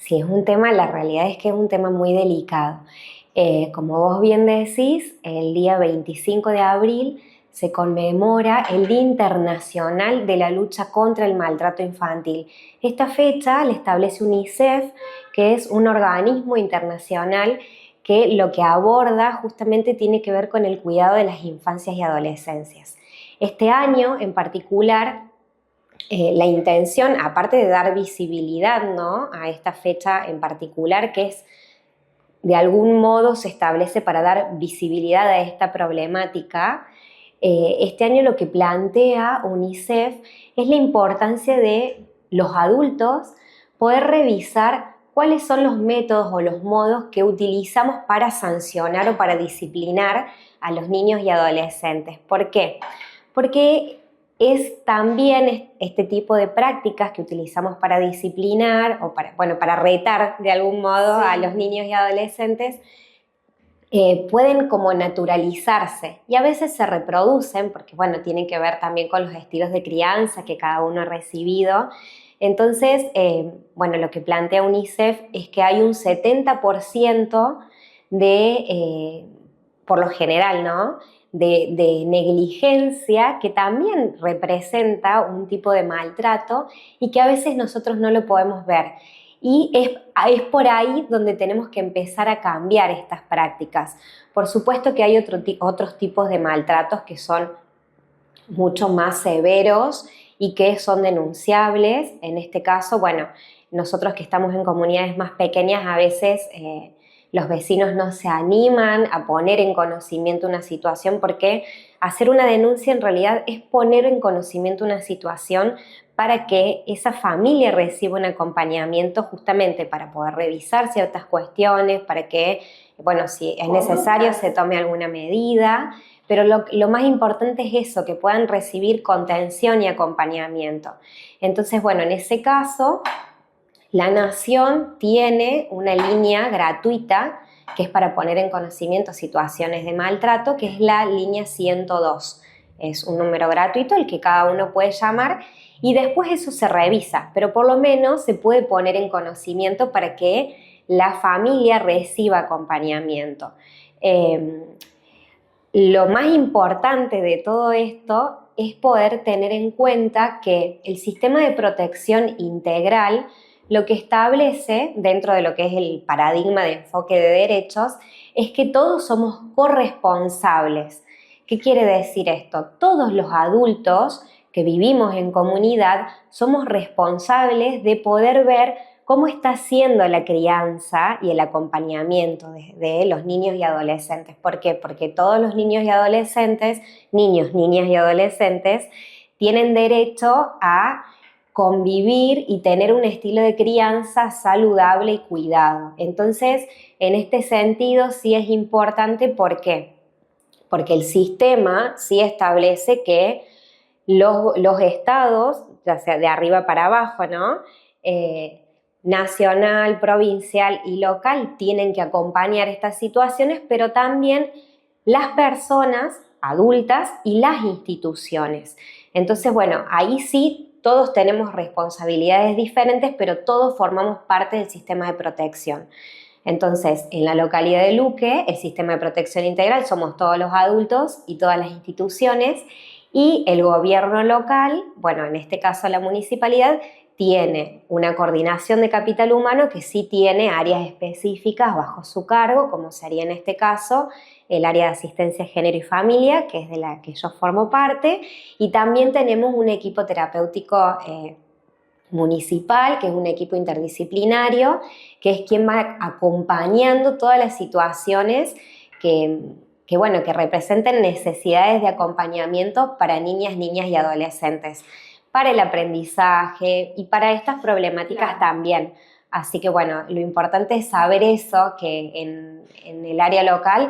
Sí, es un tema, la realidad es que es un tema muy delicado. Como vos bien decís, el día 25 de abril se conmemora el Día Internacional de la Lucha contra el Maltrato Infantil. Esta fecha la establece UNICEF, que es un organismo internacional que lo que aborda justamente tiene que ver con el cuidado de las infancias y adolescencias. Este año en particular, la intención, aparte de dar visibilidad, ¿no?, a esta fecha en particular, que es de algún modo se establece para dar visibilidad a esta problemática, este año lo que plantea UNICEF es la importancia de los adultos poder revisar cuáles son los métodos o los modos que utilizamos para sancionar o para disciplinar a los niños y adolescentes. ¿Por qué? Porque es también este tipo de prácticas que utilizamos para disciplinar o para retar de algún modo a los niños y adolescentes, pueden como naturalizarse y a veces se reproducen porque, tienen que ver también con los estilos de crianza que cada uno ha recibido. Entonces, lo que plantea UNICEF es que hay un 70% por lo general, ¿no?, de negligencia que también representa un tipo de maltrato y que a veces nosotros no lo podemos ver. Y es por ahí donde tenemos que empezar a cambiar estas prácticas. Por supuesto que hay otros tipos de maltratos que son mucho más severos y que son denunciables. En este caso, nosotros que estamos en comunidades más pequeñas, a veces los vecinos no se animan a poner en conocimiento una situación, porque hacer una denuncia en realidad es poner en conocimiento una situación para que esa familia reciba un acompañamiento justamente para poder revisar ciertas cuestiones, para que, si es necesario, se tome alguna medida. Pero lo más importante es eso, que puedan recibir contención y acompañamiento. Entonces, en ese caso, la Nación tiene una línea gratuita que es para poner en conocimiento situaciones de maltrato, que es la línea 102. Es un número gratuito el que cada uno puede llamar y después eso se revisa, pero por lo menos se puede poner en conocimiento para que la familia reciba acompañamiento. Lo más importante de todo esto es poder tener en cuenta que el sistema de protección integral lo que establece dentro de lo que es el paradigma de enfoque de derechos es que todos somos corresponsables. ¿Qué quiere decir esto? Todos los adultos que vivimos en comunidad somos responsables de poder ver cómo está siendo la crianza y el acompañamiento de los niños y adolescentes. ¿Por qué? Porque todos los niños y adolescentes, niños, niñas y adolescentes, tienen derecho a convivir y tener un estilo de crianza saludable y cuidado. Entonces, en este sentido sí es importante. ¿Por qué? Porque el sistema sí establece que los estados, ya sea de arriba para abajo, ¿no?, nacional, provincial y local, tienen que acompañar estas situaciones, pero también las personas adultas y las instituciones. Entonces, ahí sí todos tenemos responsabilidades diferentes, pero todos formamos parte del sistema de protección. Entonces, en la localidad de Luque, el sistema de protección integral somos todos los adultos y todas las instituciones, y el gobierno local, en este caso la municipalidad, tiene una coordinación de capital humano que sí tiene áreas específicas bajo su cargo, como sería en este caso el área de asistencia, género y familia, que es de la que yo formo parte, y también tenemos un equipo terapéutico municipal, que es un equipo interdisciplinario, que es quien va acompañando todas las situaciones que representen necesidades de acompañamiento para niñas y adolescentes, para el aprendizaje y para estas problemáticas también. Así que lo importante es saber eso, que en el área local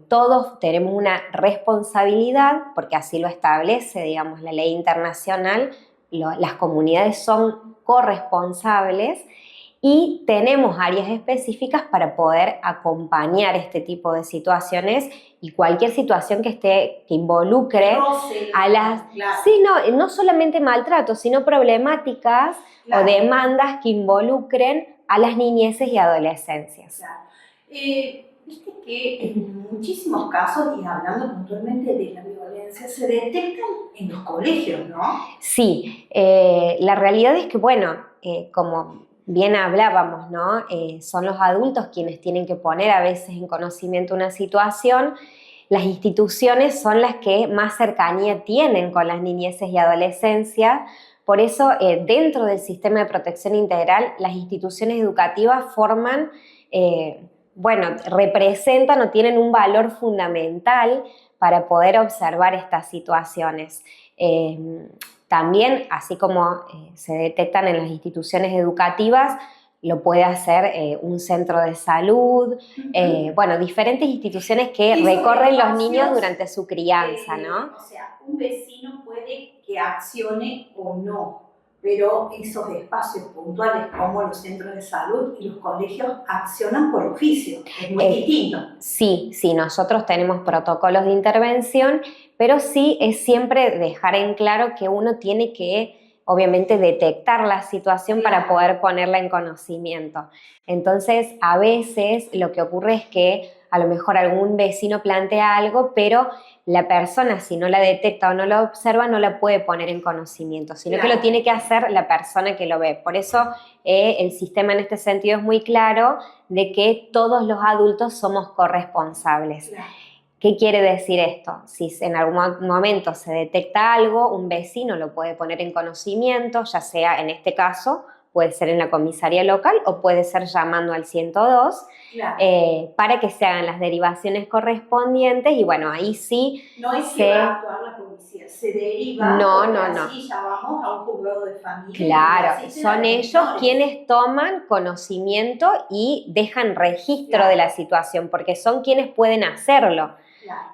todos tenemos una responsabilidad, porque así lo establece, digamos, la ley internacional. Las comunidades son corresponsables y tenemos áreas específicas para poder acompañar este tipo de situaciones y cualquier situación que involucre a las... Claro. Sí, no solamente maltrato, sino problemáticas, claro, o demandas que involucren a las niñeces y adolescencias. Claro. Viste que en muchísimos casos, y hablando puntualmente de la violencia, se detectan en los colegios, ¿no? Sí, la realidad es que, bueno, como bien hablábamos, ¿no? Son los adultos quienes tienen que poner a veces en conocimiento una situación. Las instituciones son las que más cercanía tienen con las niñeces y adolescencias. Por eso, dentro del sistema de protección integral, las instituciones educativas forman, bueno, representan o tienen un valor fundamental para poder observar estas situaciones. También, así como se detectan en las instituciones educativas, lo puede hacer un centro de salud, bueno, diferentes instituciones que recorren los niños durante su crianza, ¿no? O sea, un vecino puede que accione o no, pero esos espacios puntuales como los centros de salud y los colegios accionan por oficio, es muy distinto. Sí, nosotros tenemos protocolos de intervención, pero sí es siempre dejar en claro que uno tiene que, obviamente, detectar la situación para poder ponerla en conocimiento. Entonces, a veces lo que ocurre es que a lo mejor algún vecino plantea algo, pero la persona, si no la detecta o no la observa, no la puede poner en conocimiento, sino que lo tiene que hacer la persona que lo ve. Por eso el sistema en este sentido es muy claro de que todos los adultos somos corresponsables. ¿Qué quiere decir esto? Si en algún momento se detecta algo, un vecino lo puede poner en conocimiento, ya sea en este caso, puede ser en la comisaría local o puede ser llamando al 102, para que se hagan las derivaciones correspondientes y bueno, ahí sí... No es que va a actuar la policía, se deriva así llamamos a un juzgado de familia. Claro, son ellos quienes toman conocimiento y dejan registro de la situación, porque son quienes pueden hacerlo.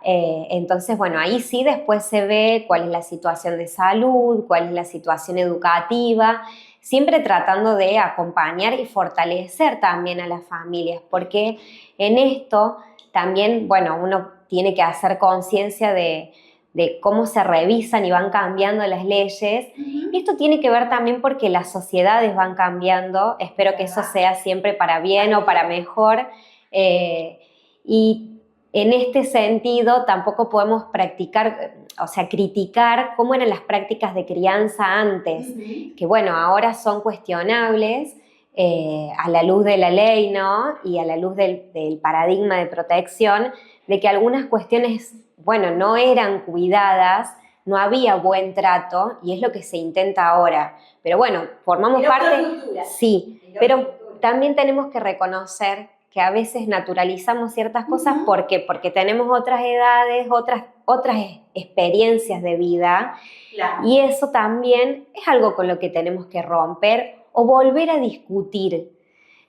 Entonces, bueno, ahí sí después se ve cuál es la situación de salud, cuál es la situación educativa, siempre tratando de acompañar y fortalecer también a las familias, porque en esto también, bueno, uno tiene que hacer conciencia de cómo se revisan y van cambiando las leyes. Y esto tiene que ver también porque las sociedades van cambiando, espero que eso sea siempre para bien o para mejor, y en este sentido, tampoco podemos practicar, o sea, criticar cómo eran las prácticas de crianza antes, que bueno, ahora son cuestionables a la luz de la ley, ¿no? Y a la luz del paradigma de protección, de que algunas cuestiones, bueno, no eran cuidadas, no había buen trato, y es lo que se intenta ahora. Pero bueno, formamos parte... Sí, pero también tenemos que reconocer que a veces naturalizamos ciertas cosas. ¿Por qué? Porque tenemos otras edades, otras experiencias de vida, y eso también es algo con lo que tenemos que romper o volver a discutir.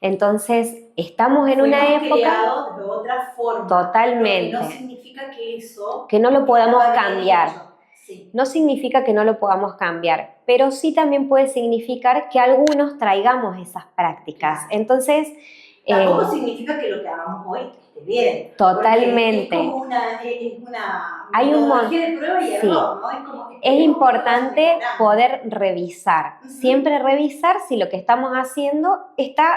Entonces, estamos en una época... creados de otra forma. Totalmente. Pero que no significa que eso... Que no lo podamos cambiar. Sí. No significa que no lo podamos cambiar, pero sí también puede significar que algunos traigamos esas prácticas. Entonces... Tampoco significa que lo que hagamos hoy esté bien. Totalmente. Es como una metodología de prueba y error, ¿no? Es importante poder revisar, siempre revisar si lo que estamos haciendo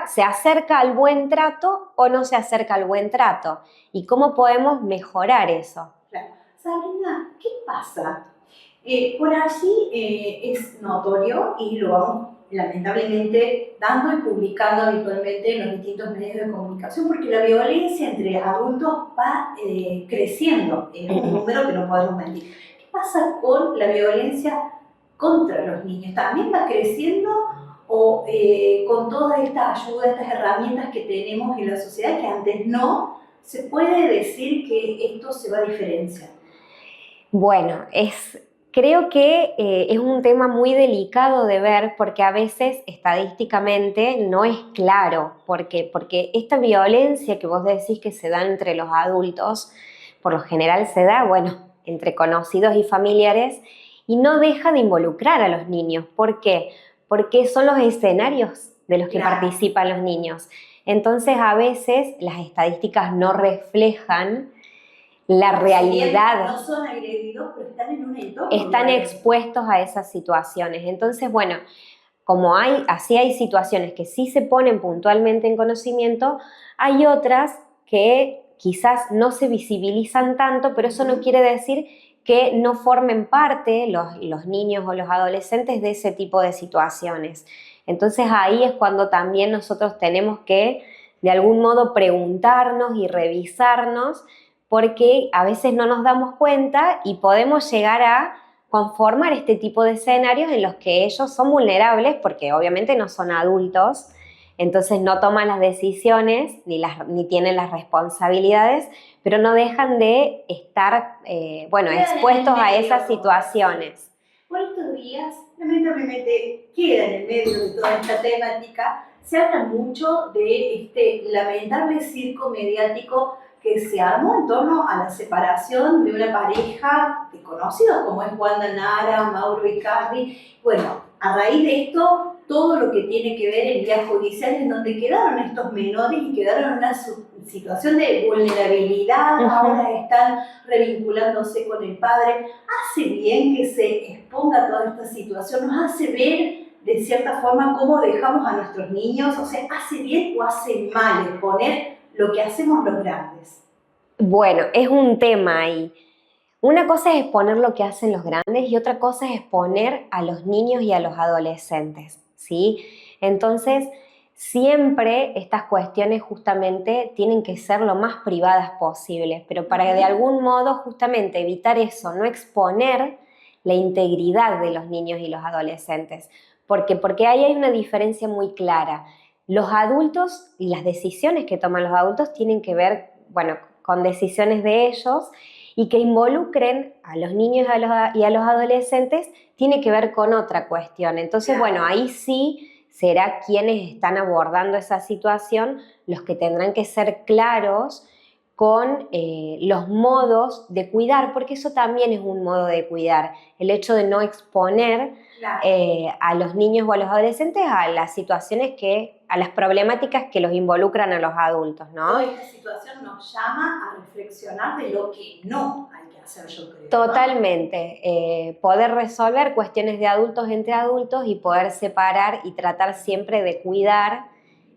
se acerca al buen trato o no se acerca al buen trato y cómo podemos mejorar eso. Claro. Sabrina, ¿qué pasa? Por allí es notorio y lo vamos lamentablemente dando y publicando habitualmente en los distintos medios de comunicación, porque la violencia entre adultos va creciendo, es un número que no podemos mentir. ¿Qué pasa con la violencia contra los niños? ¿También va creciendo o con todas estas ayudas, estas herramientas que tenemos en la sociedad que antes no, se puede decir que esto se va a diferenciar? Bueno, creo que es un tema muy delicado de ver porque a veces estadísticamente no es claro. ¿Por qué? Porque esta violencia que vos decís que se da entre los adultos, por lo general se da, bueno, entre conocidos y familiares y no deja de involucrar a los niños. ¿Por qué? Porque son los escenarios de los que participan los niños. Entonces, a veces las estadísticas no reflejan la realidad. No son agredidos, pero están en un entorno. Están expuestos a esas situaciones. Entonces, bueno, como así hay situaciones que sí se ponen puntualmente en conocimiento, hay otras que quizás no se visibilizan tanto, pero eso no quiere decir que no formen parte los niños o los adolescentes de ese tipo de situaciones. Entonces ahí es cuando también nosotros tenemos que de algún modo preguntarnos y revisarnos, porque a veces no nos damos cuenta y podemos llegar a conformar este tipo de escenarios en los que ellos son vulnerables porque obviamente no son adultos, entonces no toman las decisiones ni tienen las responsabilidades, pero no dejan de estar expuestos a esas situaciones. Por estos días, lamentablemente, queda en el medio de toda esta temática, se habla mucho de este lamentable circo mediático que se armó en torno a la separación de una pareja de conocidos como es Wanda Nara, Mauro Icardi. Bueno, a raíz de esto, todo lo que tiene que ver en vías judiciales en donde quedaron estos menores y quedaron en una situación de vulnerabilidad, ahora están revinculándose con el padre. Hace bien que se exponga toda esta situación, nos hace ver de cierta forma cómo dejamos a nuestros niños, o sea, hace bien o hace mal exponer lo que hacemos los grandes. Bueno, es un tema ahí. Una cosa es exponer lo que hacen los grandes y otra cosa es exponer a los niños y a los adolescentes, ¿sí? Entonces, siempre estas cuestiones justamente tienen que ser lo más privadas posibles, pero para de algún modo justamente evitar eso, no exponer la integridad de los niños y los adolescentes. Porque ahí hay una diferencia muy clara. Los adultos y las decisiones que toman los adultos tienen que ver, bueno, con decisiones de ellos, y que involucren a los niños y a los adolescentes tiene que ver con otra cuestión. Entonces, bueno, ahí sí será quienes están abordando esa situación los que tendrán que ser claros con los modos de cuidar, porque eso también es un modo de cuidar, el hecho de no exponer a los niños o a los adolescentes a las situaciones a las problemáticas que los involucran a los adultos, ¿no? Toda esta situación nos llama a reflexionar de lo que no hay que hacer, yo creo. Totalmente. Poder resolver cuestiones de adultos entre adultos y poder separar y tratar siempre de cuidar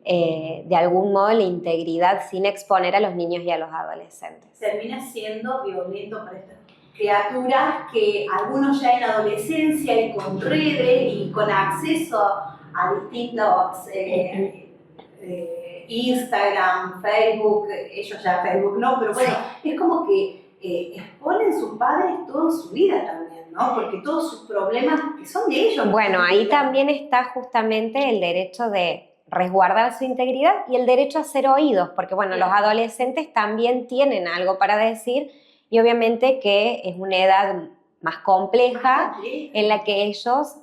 de algún modo la integridad sin exponer a los niños y a los adolescentes. Termina siendo violento para estas criaturas que algunos ya en adolescencia y con redes y con acceso a distintos Instagram, Facebook, ellos ya Facebook no, pero bueno, es como que exponen sus padres toda su vida también, ¿no? Porque todos sus problemas que son de ellos. Bueno, ahí también está justamente el derecho de resguardar su integridad y el derecho a ser oídos, porque bueno, los adolescentes también tienen algo para decir y obviamente que es una edad más compleja en la que ellos,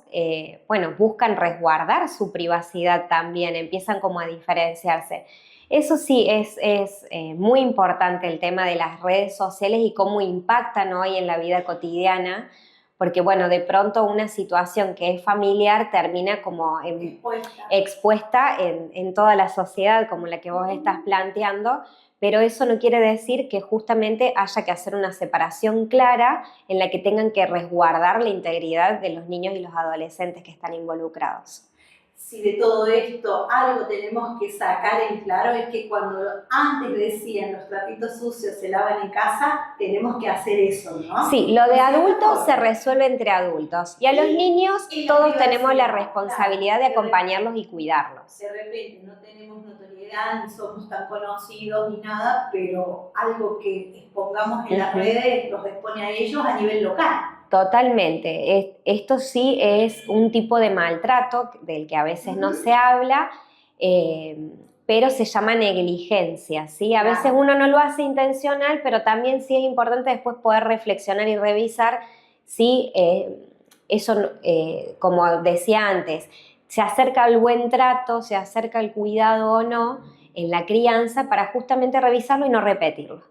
buscan resguardar su privacidad también, empiezan como a diferenciarse. Eso sí, es muy importante el tema de las redes sociales y cómo impactan hoy en la vida cotidiana, porque bueno, de pronto una situación que es familiar termina como expuesta en toda la sociedad, como la que vos estás planteando, pero eso no quiere decir que justamente haya que hacer una separación clara en la que tengan que resguardar la integridad de los niños y los adolescentes que están involucrados. Si de todo esto algo tenemos que sacar en claro es que cuando antes decían los trapitos sucios se lavan en casa, tenemos que hacer eso, ¿no? Sí, lo de adultos se resuelve entre adultos y a los niños todos tenemos la responsabilidad de acompañarlos y cuidarlos. De repente no tenemos notoriedad, ni somos tan conocidos ni nada, pero algo que expongamos en las redes los expone a ellos a nivel local. Totalmente. Esto sí es un tipo de maltrato del que a veces no se habla, pero se llama negligencia, ¿sí? A veces uno no lo hace intencional, pero también sí es importante después poder reflexionar y revisar si eso, como decía antes, se acerca al buen trato, se acerca al cuidado o no en la crianza para justamente revisarlo y no repetirlo.